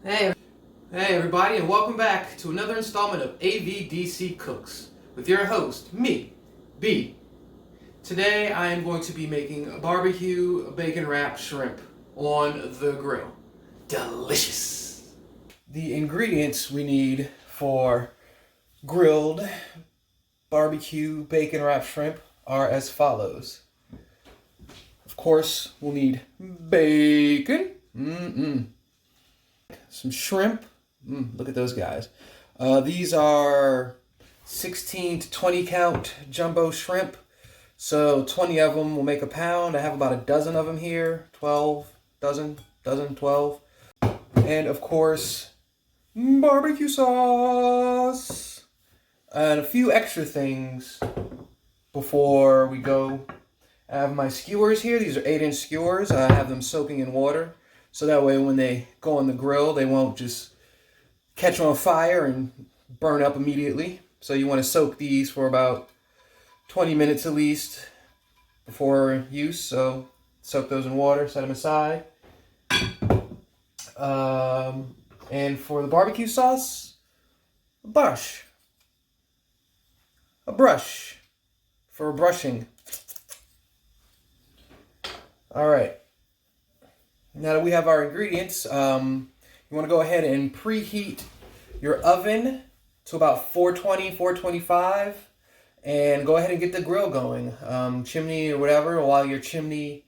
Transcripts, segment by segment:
Hey, hey everybody, and welcome back to another installment of AVDC Cooks with your host, me, B. Today I am going to be making a barbecue bacon wrapped shrimp on the grill. Delicious! The ingredients we need for grilled barbecue bacon wrapped shrimp are as follows. Of course, we'll need bacon. Some shrimp. Look at those guys. These are 16 to 20 count jumbo shrimp. So 20 of them will make a pound. I have about a dozen of them here. 12, dozen, 12. And of course, barbecue sauce. And a few extra things before we go. I have my skewers here. These are 8-inch skewers. I have them soaking in water. So that way when they go on the grill, they won't just catch on fire and burn up immediately. So you want to soak these for about 20 minutes at least before use. So soak those in water, set them aside. And for the barbecue sauce, a brush for brushing. All right. Now that we have our ingredients, you want to go ahead and preheat your oven to about 420, 425, and go ahead and get the grill going. Chimney or whatever, while your chimney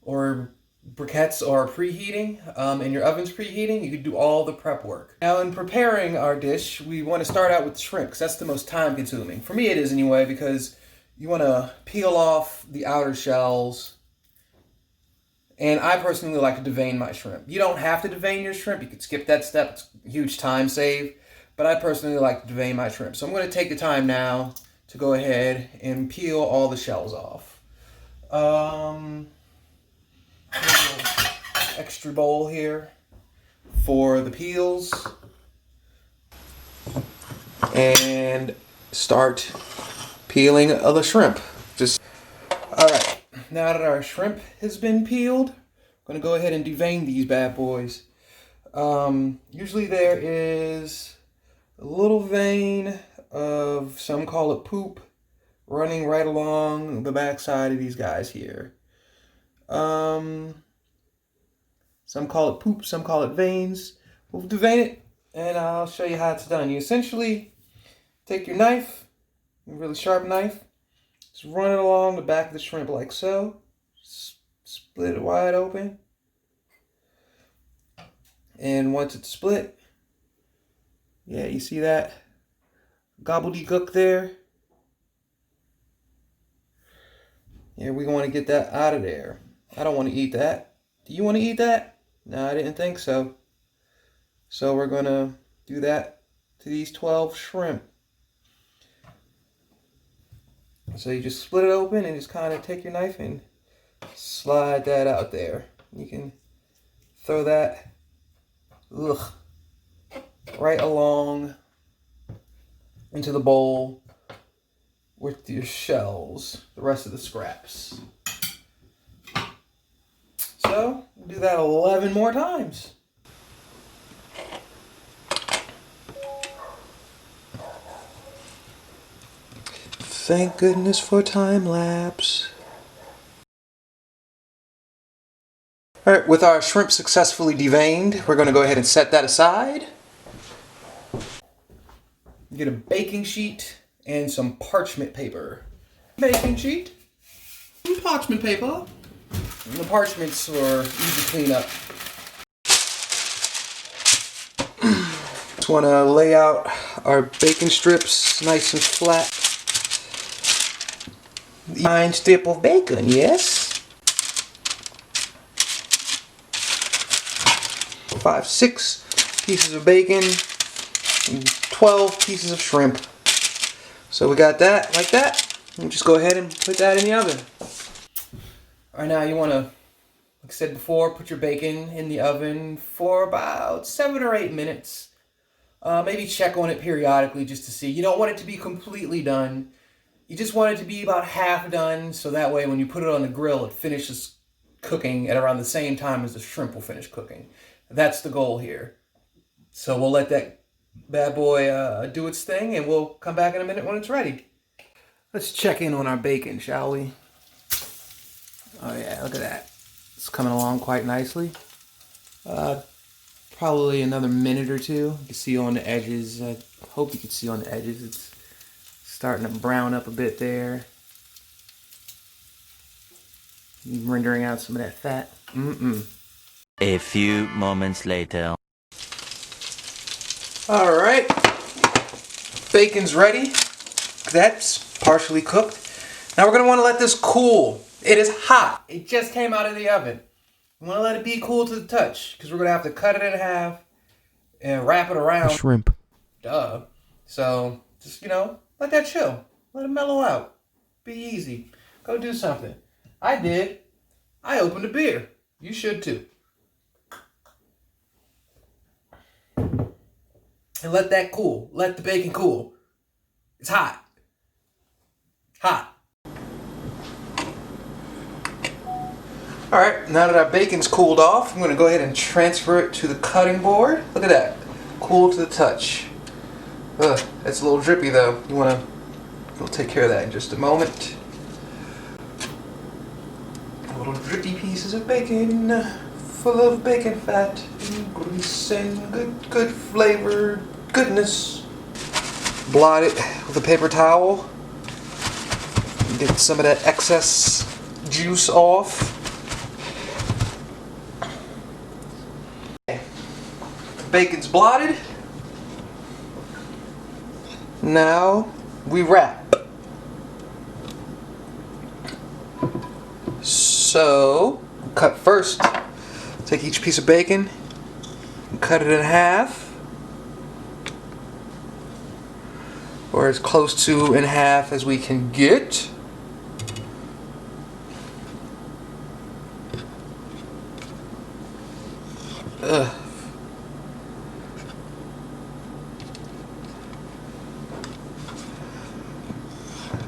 or briquettes are preheating and your oven's preheating, you can do all the prep work. Now in preparing our dish, we want to start out with the shrimp because that's the most time consuming. For me it is anyway, because you want to peel off the outer shells. And I personally like to devein my shrimp. You don't have to devein your shrimp. You could skip that step. It's a huge time save. But I personally like to devein my shrimp. So I'm going to take the time now to go ahead and peel all the shells off. Extra bowl here for the peels. And start peeling the shrimp. All right. Now that our shrimp has been peeled, I'm going to go ahead and devein these bad boys. Usually there is a little vein of, some call it poop, running right along the backside of these guys here. Some call it poop, some call it veins. We'll devein it, and I'll show you how it's done. You essentially take your knife, a really sharp knife, just run it along the back of the shrimp like so. Split it wide open. And once it's split, yeah, you see that gobbledygook there? Yeah, we want to get that out of there. I don't want to eat that. Do you want to eat that? No, I didn't think so. So we're going to do that to these 12 shrimp. So you just split it open and just kind of take your knife and slide that out there. You can throw that right along into the bowl with your shells, the rest of the scraps. So we'll do that 11 more times. Thank goodness for time lapse. All right, with our shrimp successfully deveined, we're going to go ahead and set that aside. Get a baking sheet and some parchment paper. Baking sheet and parchment paper. And the parchments are easy to clean up. Just want to lay out our bacon strips nice and flat. Fine strip of bacon, yes. 5, 6 pieces of bacon and 12 pieces of shrimp. So we got that like that. And just go ahead and put that in the oven. Alright, now you want to, like I said before, put your bacon in the oven for about 7 or 8 minutes. Maybe check on it periodically just to see. You don't want it to be completely done. You just want it to be about half done, so that way when you put it on the grill, it finishes cooking at around the same time as the shrimp will finish cooking. That's the goal here. So we'll let that bad boy do its thing, and we'll come back in a minute when it's ready. Let's check in on our bacon, shall we? Oh yeah, look at that. It's coming along quite nicely. Probably another minute or two. You can see on the edges. I hope you can see on the edges. It's starting to brown up a bit there. Rendering out some of that fat. A few moments later. All right. Bacon's ready. That's partially cooked. Now we're going to want to let this cool. It is hot. It just came out of the oven. We want to let it be cool to the touch because we're going to have to cut it in half and wrap it around. Shrimp. Duh. So just, let that chill. Let it mellow out. Be easy. Go do something. I did. I opened a beer. You should too. And let that cool. Let the bacon cool. It's hot. Hot. All right, now that our bacon's cooled off, I'm going to go ahead and transfer it to the cutting board. Look at that. Cool to the touch. Ugh, it's a little drippy though. We'll take care of that in just a moment. Little drippy pieces of bacon, full of bacon fat and grease and good flavor, goodness. Blot it with a paper towel. Get some of that excess juice off. Bacon's blotted. Now we wrap. So, cut first. Take each piece of bacon and cut it in half, or as close to in half as we can get. Ugh.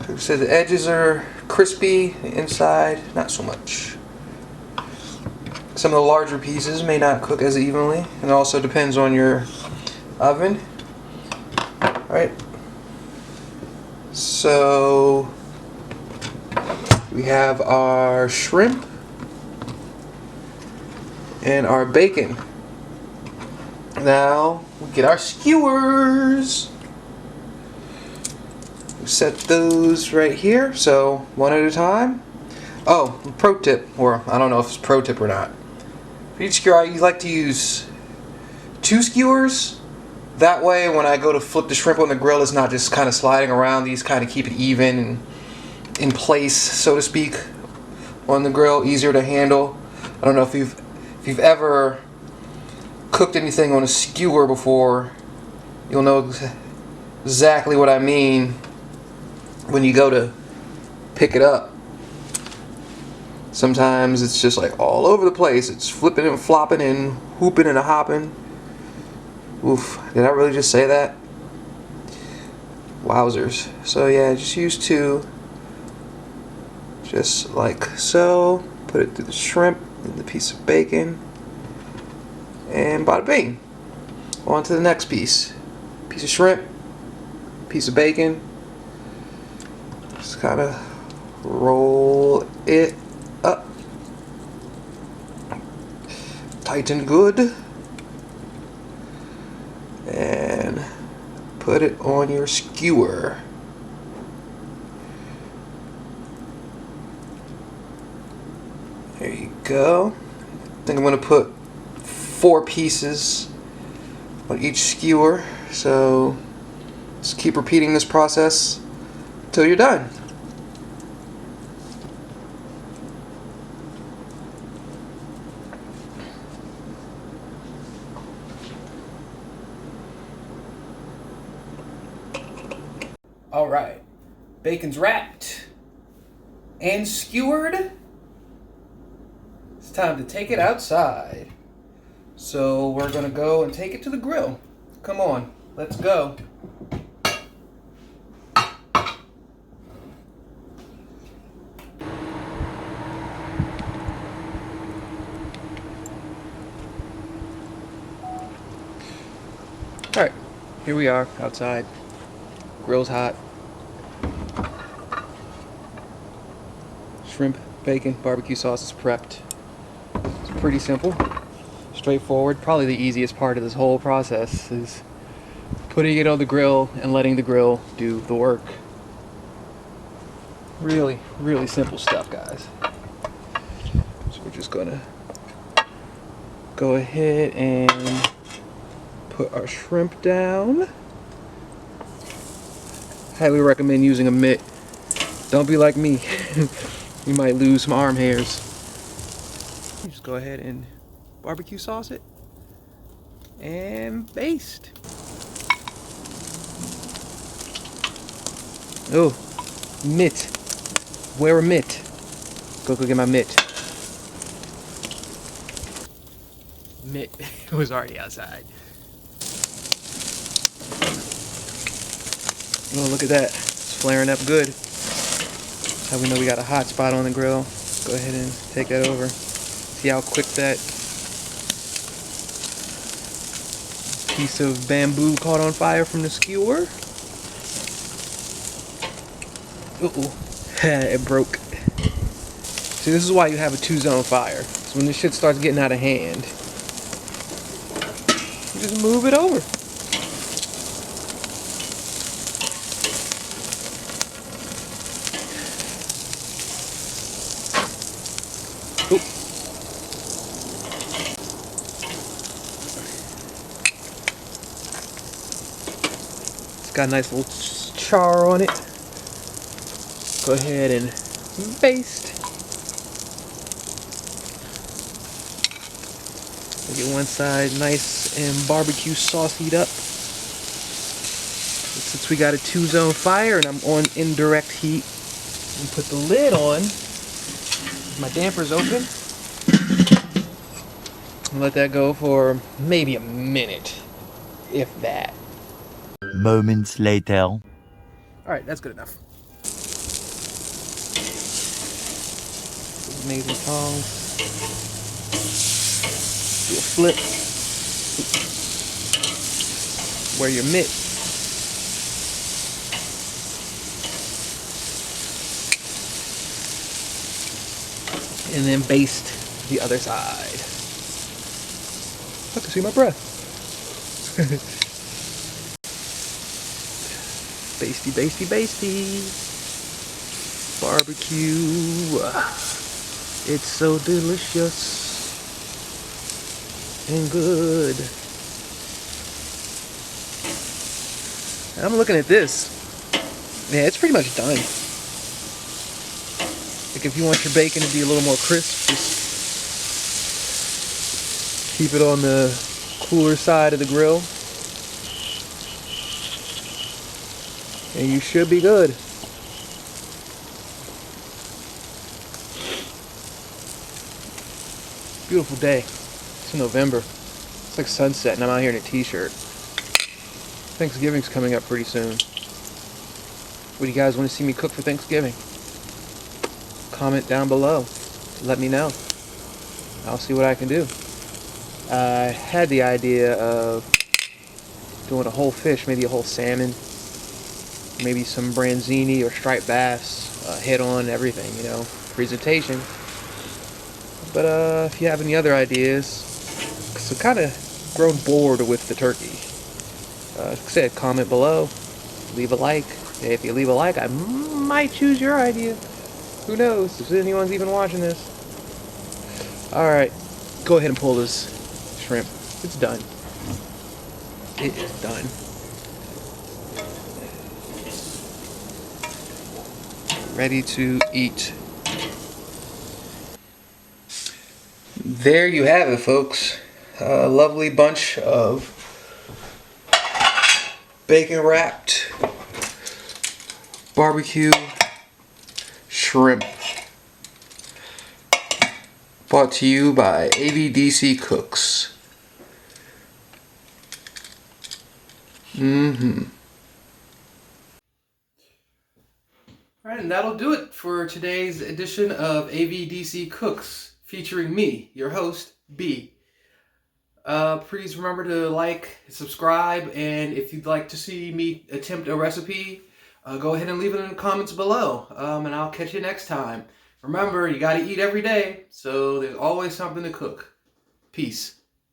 Like I said, the edges are crispy, the inside not so much. Some of the larger pieces may not cook as evenly, and it also depends on your oven. Alright, so we have our shrimp and our bacon. Now we get our skewers. Set those right here, so one at a time. Oh, pro tip, or I don't know if it's pro tip or not. For each skewer, I like to use 2 skewers. That way, when I go to flip the shrimp on the grill, it's not just kind of sliding around. These kind of keep it even and in place, so to speak, on the grill. Easier to handle. I don't know if you've ever cooked anything on a skewer before. You'll know exactly what I mean when you go to pick it up. Sometimes it's just like all over the place. It's flipping and flopping and hooping and hopping. Oof, did I really just say that? Wowzers. So yeah, just use 2. Just like so. Put it through the shrimp and the piece of bacon. And bada bing. On to the next piece. Piece of shrimp. Piece of bacon. Just kind of roll it up. Tighten good. And put it on your skewer. There you go. I think I'm going to put 4 pieces on each skewer. So just keep repeating this process until you're done. All right, bacon's wrapped and skewered. It's time to take it outside. So we're gonna go and take it to the grill. Come on, let's go. Here we are outside. Grill's hot. Shrimp, bacon, barbecue sauce is prepped. It's pretty simple, straightforward. Probably the easiest part of this whole process is putting it on the grill and letting the grill do the work. Really, really simple stuff, guys. So we're just gonna go ahead and put our shrimp down. Highly recommend using a mitt. Don't be like me. You might lose some arm hairs. Just go ahead and barbecue sauce it and baste. Oh, mitt. Wear a mitt. Go get my mitt. Mitt was already outside. Oh, look at that. It's flaring up good. That's how we know we got a hot spot on the grill. Go ahead and take that over. See how quick that piece of bamboo caught on fire from the skewer? Uh-oh. It broke. See, this is why you have a 2-zone fire. So when this shit starts getting out of hand, you just move it over. Oop. It's got a nice little char on it. Go ahead and baste. Get one side nice and barbecue saucied up. Since we got a 2-zone fire and I'm on indirect heat, and put the lid on. My damper's open. And let that go for maybe a minute, if that. Moments later. All right, that's good enough. Amazing tongs. Do a flip. Wear your mitt. And then baste the other side. I can see my breath. Basty, basty, basty. Barbecue. It's so delicious and good. I'm looking at this. Yeah, it's pretty much done. Like if you want your bacon to be a little more crisp, just keep it on the cooler side of the grill. And you should be good. Beautiful day. It's November. It's like sunset and I'm out here in a t-shirt. Thanksgiving's coming up pretty soon. What do you guys want to see me cook for Thanksgiving? Comment down below. Let me know. I'll see what I can do. I had the idea of doing a whole fish, maybe a whole salmon, maybe some branzini or striped bass, hit on everything, you know, presentation. But if you have any other ideas, so kind of grown bored with the turkey. Like I said, comment below, leave a like. If you leave a like, I might choose your idea. Who knows if anyone's even watching this. Alright, go ahead and pull this shrimp. It's done. It is done. Ready to eat. There you have it, folks. A lovely bunch of bacon wrapped barbecue shrimp. Brought to you by AVDC Cooks. Alright, and that'll do it for today's edition of AVDC Cooks, featuring me, your host, B. Please remember to like, subscribe, and if you'd like to see me attempt a recipe, go ahead and leave it in the comments below, and I'll catch you next time. Remember, you gotta eat every day, so there's always something to cook. Peace.